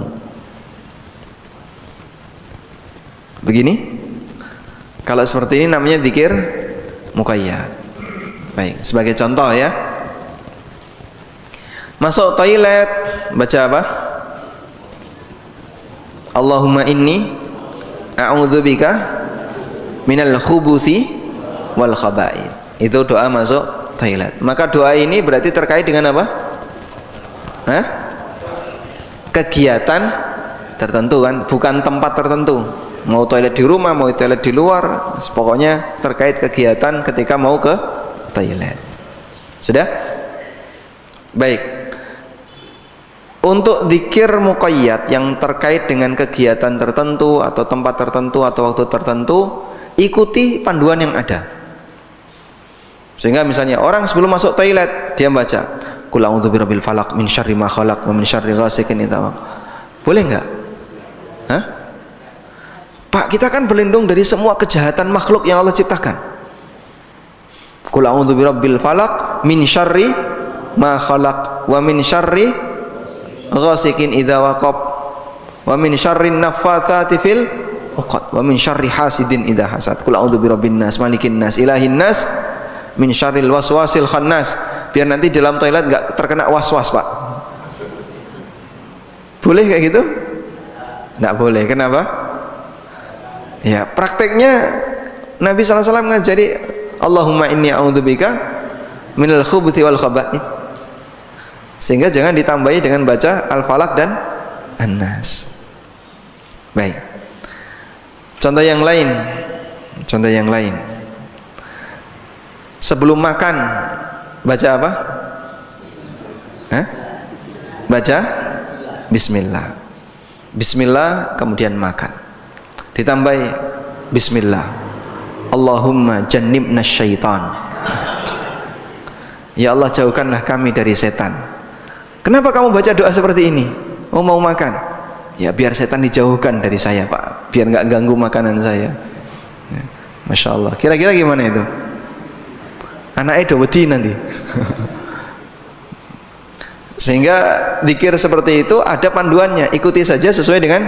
Begini, kalau seperti ini namanya zikir muqayyad. Baik, sebagai contoh ya, masuk toilet baca apa? Allahumma inni a'udzubika minal khubuthi wal khaba'ith. Itu doa masuk toilet. Maka doa ini berarti terkait dengan apa? Hah? Kegiatan tertentu kan, bukan tempat tertentu. Mau toilet di rumah, mau toilet di luar, pokoknya terkait kegiatan ketika mau ke toilet. Sudah? Baik. Untuk zikir muqayyad yang terkait dengan kegiatan tertentu atau tempat tertentu atau waktu tertentu, ikuti panduan yang ada. Sehingga misalnya orang sebelum masuk toilet dia baca Qul a'udzu birabbil falaq min syarri ma khalaq wa min syarri ghasiqin idza waqab. Boleh enggak? Hah? Pak, kita kan berlindung dari semua kejahatan makhluk yang Allah ciptakan. Qul a'udzu birabbil falaq min syarri ma khalaq wa min syarri ghasiqin idza waqab wa min syarri naffatsati fil 'uqad wa min syarri hasidin idza hasad. Qul a'udzu birabbin nas malikin nas ilahin nas min syarril waswasil khannas. Biar nanti dalam toilet enggak terkena was-was, Pak. Boleh kayak gitu? Enggak boleh. Kenapa? Ya, prakteknya Nabi sallallahu alaihi wasallam ngajari Allahumma inni a'udzubika minal khubuthi wal khaba'ith. Sehingga jangan ditambahi dengan baca Al-Falaq dan An-Nas. Baik. Contoh yang lain. Sebelum makan baca apa? Hah? Baca Bismillah. Bismillah kemudian makan. Ditambahi Bismillah. Allahumma jannibna syaitan. Ya Allah, jauhkanlah kami dari setan. Kenapa kamu baca doa seperti ini? Oh, mau makan? Ya, biar setan dijauhkan dari saya, Pak. Biar nggak ganggu makanan saya. Ya, Masya Allah. Kira-kira gimana itu? Anaknya wedi nanti. Sehingga zikir seperti itu ada panduannya. Ikuti saja sesuai dengan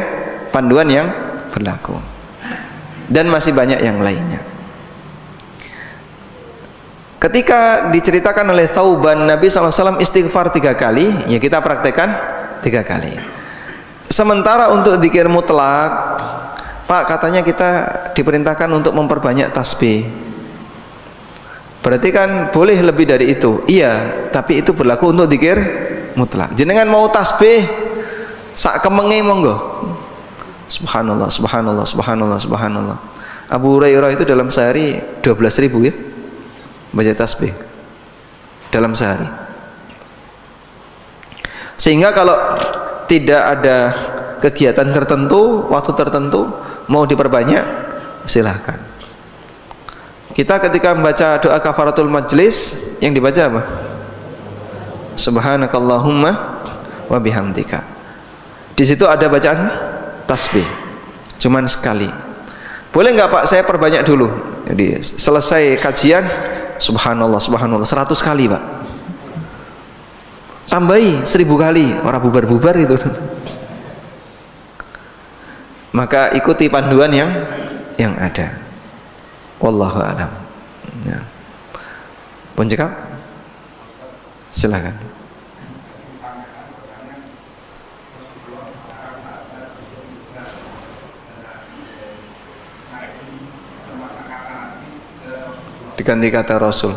panduan yang berlaku. Dan masih banyak yang lainnya. Ketika diceritakan oleh Thauban Nabi SAW istighfar 3 kali, ya kita praktekkan 3 kali. Sementara untuk zikir mutlak, Pak, katanya kita diperintahkan untuk memperbanyak tasbih. Berarti kan boleh lebih dari itu. Iya, tapi itu berlaku untuk zikir mutlak. Jenengan mau tasbih sak kemenge monggo. Subhanallah, subhanallah, subhanallah, subhanallah. Abu Hurairah itu dalam sehari 12.000 ya baca tasbih dalam sehari. Sehingga kalau tidak ada kegiatan tertentu, waktu tertentu mau diperbanyak, silahkan. Kita ketika membaca doa kafaratul majlis yang dibaca apa? Subhanakallahumma wa bihamdika. Di situ ada bacaan tasbih, cuman sekali. Boleh nggak Pak, saya perbanyak dulu. Jadi selesai kajian, subhanallah, subhanallah 100 kali Pak. Tambahi 1000 kali, orang bubar-bubar itu. Maka ikuti panduan yang ada. Wallahu a'lam. Ya. Pun cekap? Silakan. Diganti kata Rasul.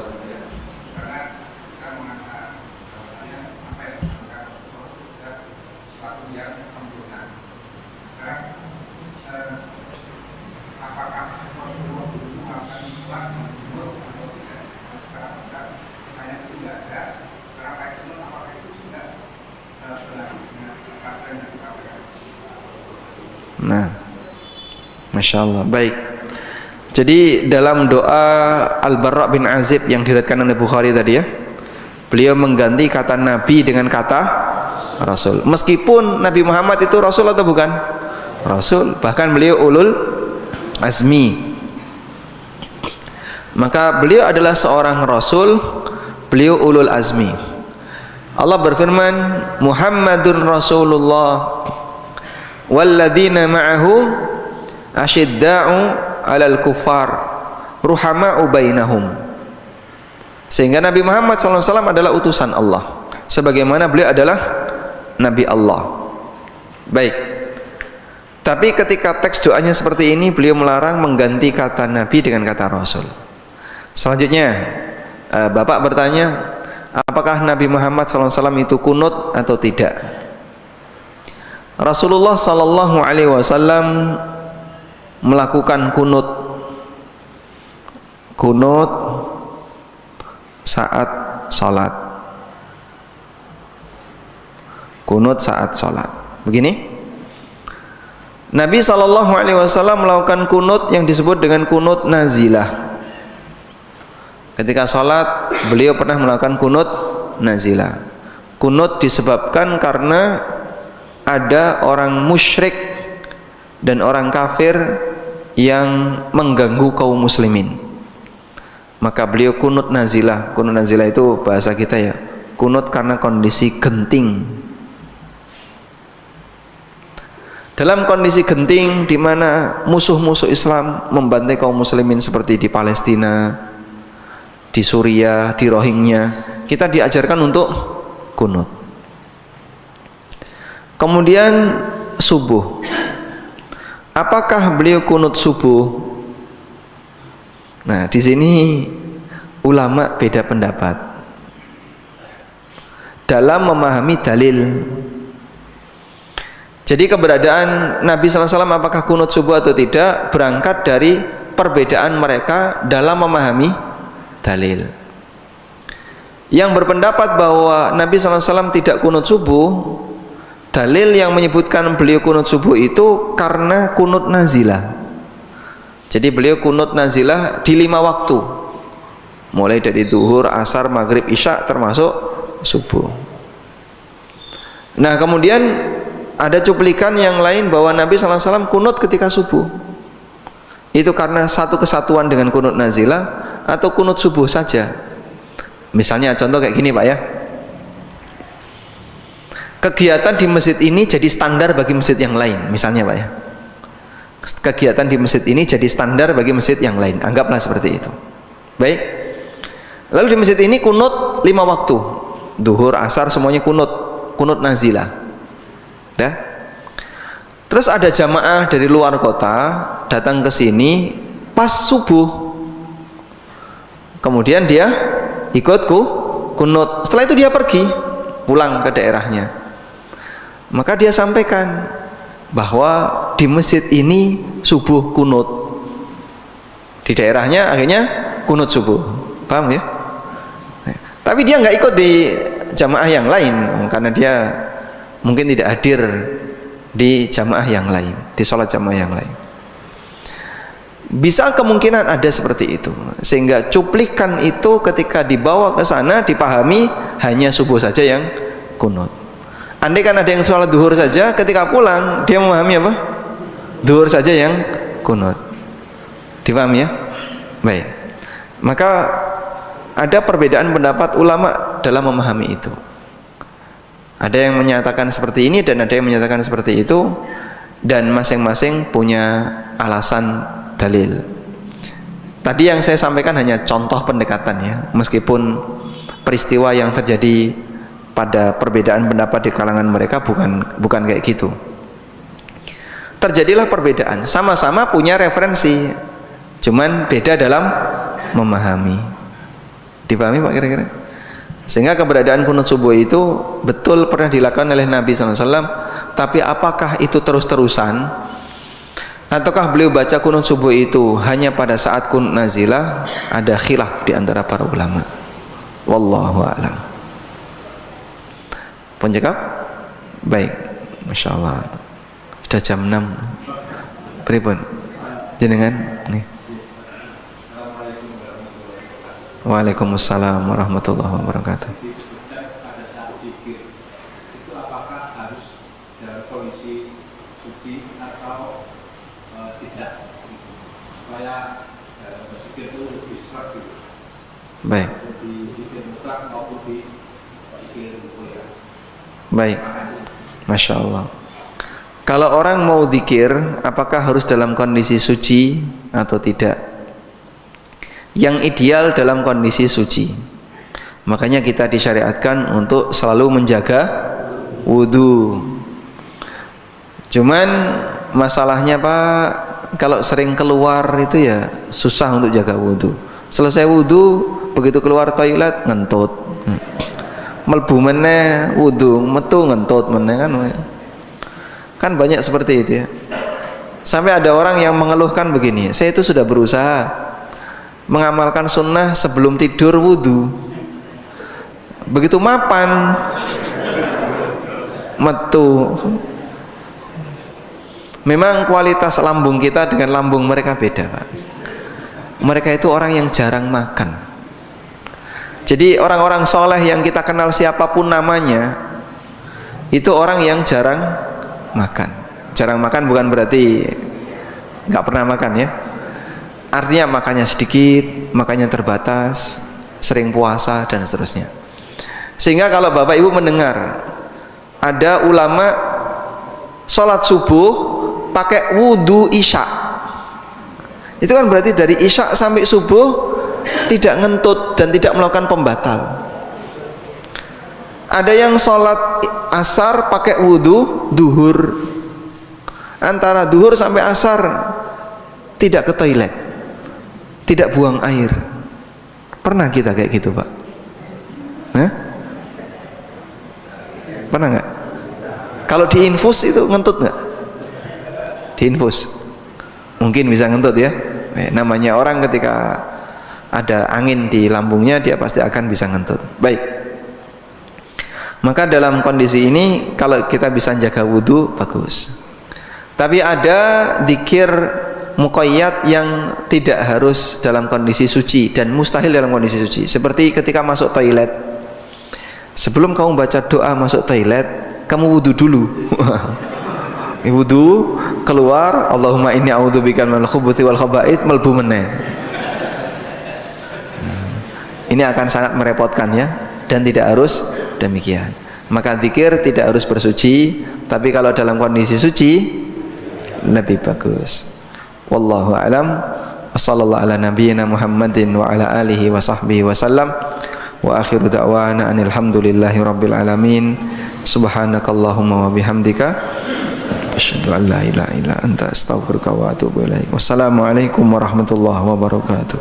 Nah, Masya Allah. Baik. Jadi dalam doa Al-Barra bin Azib yang diriwayatkan oleh Bukhari tadi ya, Beliau mengganti kata Nabi dengan kata Rasul. Meskipun Nabi Muhammad itu Rasul atau bukan? Rasul. Bahkan beliau ulul azmi. Maka beliau adalah seorang Rasul, beliau ulul azmi. Allah berfirman, Muhammadun Rasulullah walladzina ma'ahu asyidda'u 'alal kuffar ruhama'u bainahum. Sehingga Nabi Muhammad SAW adalah utusan Allah, sebagaimana beliau adalah Nabi Allah. Baik. Tapi ketika teks doanya seperti ini, beliau melarang mengganti kata Nabi dengan kata Rasul. Selanjutnya, Bapak bertanya, apakah Nabi Muhammad SAW itu kunut atau tidak? Rasulullah SAW melakukan kunut saat sholat. Kunut saat sholat. Begini, Nabi SAW melakukan kunut yang disebut dengan kunut nazilah. Ketika sholat, beliau pernah melakukan kunut nazilah. Kunut disebabkan karena ada orang musyrik dan orang kafir yang mengganggu kaum muslimin. Maka beliau kunut nazilah. Kunut nazilah itu bahasa kita ya, kunut karena kondisi genting. Dalam kondisi genting di mana musuh-musuh Islam membantai kaum muslimin seperti di Palestina, di Suriah, di Rohingya, kita diajarkan untuk kunut. Kemudian subuh. Apakah beliau kunut subuh? Nah, di sini ulama beda pendapat dalam memahami dalil. Jadi keberadaan Nabi SAW apakah kunut subuh atau tidak berangkat dari perbedaan mereka dalam memahami dalil. Yang berpendapat bahwa Nabi SAW tidak kunut subuh, dalil yang menyebutkan beliau kunut subuh itu karena kunut nazilah. Jadi beliau kunut nazilah di 5 waktu, mulai dari zuhur, asar, maghrib, isya, termasuk subuh. Nah, kemudian ada cuplikan yang lain bahwa Nabi SAW kunut ketika subuh. Itu karena satu kesatuan dengan kunut nazilah atau kunut subuh saja. Misalnya contoh kayak gini Pak ya, kegiatan di masjid ini jadi standar bagi masjid yang lain. Misalnya Pak ya, kegiatan di masjid ini jadi standar bagi masjid yang lain, anggaplah seperti itu. Baik, lalu di masjid ini kunut 5 waktu, duhur, asar, semuanya kunut nazilah. Dah. Terus ada jamaah dari luar kota datang ke sini pas subuh, kemudian dia ikutku kunut. Setelah itu dia pergi pulang ke daerahnya. Maka dia sampaikan bahwa di masjid ini subuh kunut, di daerahnya akhirnya kunut subuh. Paham ya? Tapi dia nggak ikut di jamaah yang lain karena dia mungkin tidak hadir di jamaah yang lain, di sholat jamaah yang lain. Bisa kemungkinan ada seperti itu, sehingga cuplikan itu ketika dibawa ke sana dipahami hanya subuh saja yang kunut. Andai kan ada yang sholat duhur saja, ketika pulang dia memahami apa? Duhur saja yang kunut. Dipahami ya? Baik. Maka ada perbedaan pendapat ulama dalam memahami itu. Ada yang menyatakan seperti ini dan ada yang menyatakan seperti itu, dan masing-masing punya alasan dalil. Tadi yang saya sampaikan hanya contoh pendekatan ya, meskipun peristiwa yang terjadi pada perbedaan pendapat di kalangan mereka bukan kayak gitu. Terjadilah perbedaan, sama-sama punya referensi, cuman beda dalam memahami. Dipahami Pak kira-kira? Sehingga keberadaan kunut subuh itu betul pernah dilakukan oleh Nabi SAW, tapi apakah itu terus-terusan ataukah beliau baca kunut subuh itu hanya pada saat kunut nazilah? Ada khilaf di antara para ulama. Wallahu a'lam. Pun cakap? Baik, Masya Allah. Sudah jam 6. Pripun? Jenengan? Nih. Waalaikumsalam warahmatullahi wabarakatuh. Jadi pada saat zikir itu apakah harus dalam kondisi suci atau tidak? Supaya dalam berzikir itu lebih serak gitu. Baik. Di zikir mutlak maupun di zikir mulia. Baik. Masya Allah. Kalau orang mau zikir, apakah harus dalam kondisi suci atau tidak? Yang ideal dalam kondisi suci. Makanya kita disyariatkan untuk selalu menjaga wudu. Cuman masalahnya Pak, kalau sering keluar itu ya susah untuk jaga wudu. Selesai wudu, begitu keluar toilet ngentut. Melbu meneh wudu, metu ngentut meneh kan. Kan banyak seperti itu ya. Sampai ada orang yang mengeluhkan begini, saya itu sudah berusaha mengamalkan sunnah sebelum tidur wudu, begitu mapan metu. Memang kualitas lambung kita dengan lambung mereka beda Pak. Mereka itu orang yang jarang makan. Jadi orang-orang soleh yang kita kenal siapapun namanya, itu orang yang jarang makan. Jarang makan bukan berarti nggak pernah makan ya. Artinya makannya sedikit, makannya terbatas, sering puasa dan seterusnya. Sehingga kalau Bapak Ibu mendengar ada ulama sholat subuh pakai wudu isya, itu kan berarti dari isya sampai subuh tidak ngentut dan tidak melakukan pembatal. Ada yang sholat asar pakai wudu duhur, antara duhur sampai asar tidak ke toilet, tidak buang air. Pernah kita kayak gitu Pak? Hah? Pernah nggak? Kalau diinfus itu ngentut nggak? Diinfus mungkin bisa ngentut ya. Namanya orang ketika ada angin di lambungnya dia pasti akan bisa ngentut. Baik. Maka dalam kondisi ini kalau kita bisa jaga wudhu bagus. Tapi ada dzikir muqayyad yang tidak harus dalam kondisi suci dan mustahil dalam kondisi suci. Seperti ketika masuk toilet, sebelum kamu baca doa masuk toilet, kamu wudu dulu. Wudu, keluar, Allahumma inni a'udzubika minal khubuthi wal khaba'ith, melbu meneh. Ini akan sangat merepotkan ya, dan tidak harus demikian. Maka zikir tidak harus bersuci, tapi kalau dalam kondisi suci lebih bagus. Wallahu a'lam. Wassallallahu ala nabiyyina Muhammadin wa ala alihi wa sahbihi wasallam. Wa akhiru da'wana anil hamdulillahi rabbil alamin. Subhanakallahumma wa bihamdika asyhadu an la ilaha illa anta astaghfiruka wa atubu ilaik. Wassalamualaikum warahmatullahi wabarakatuh.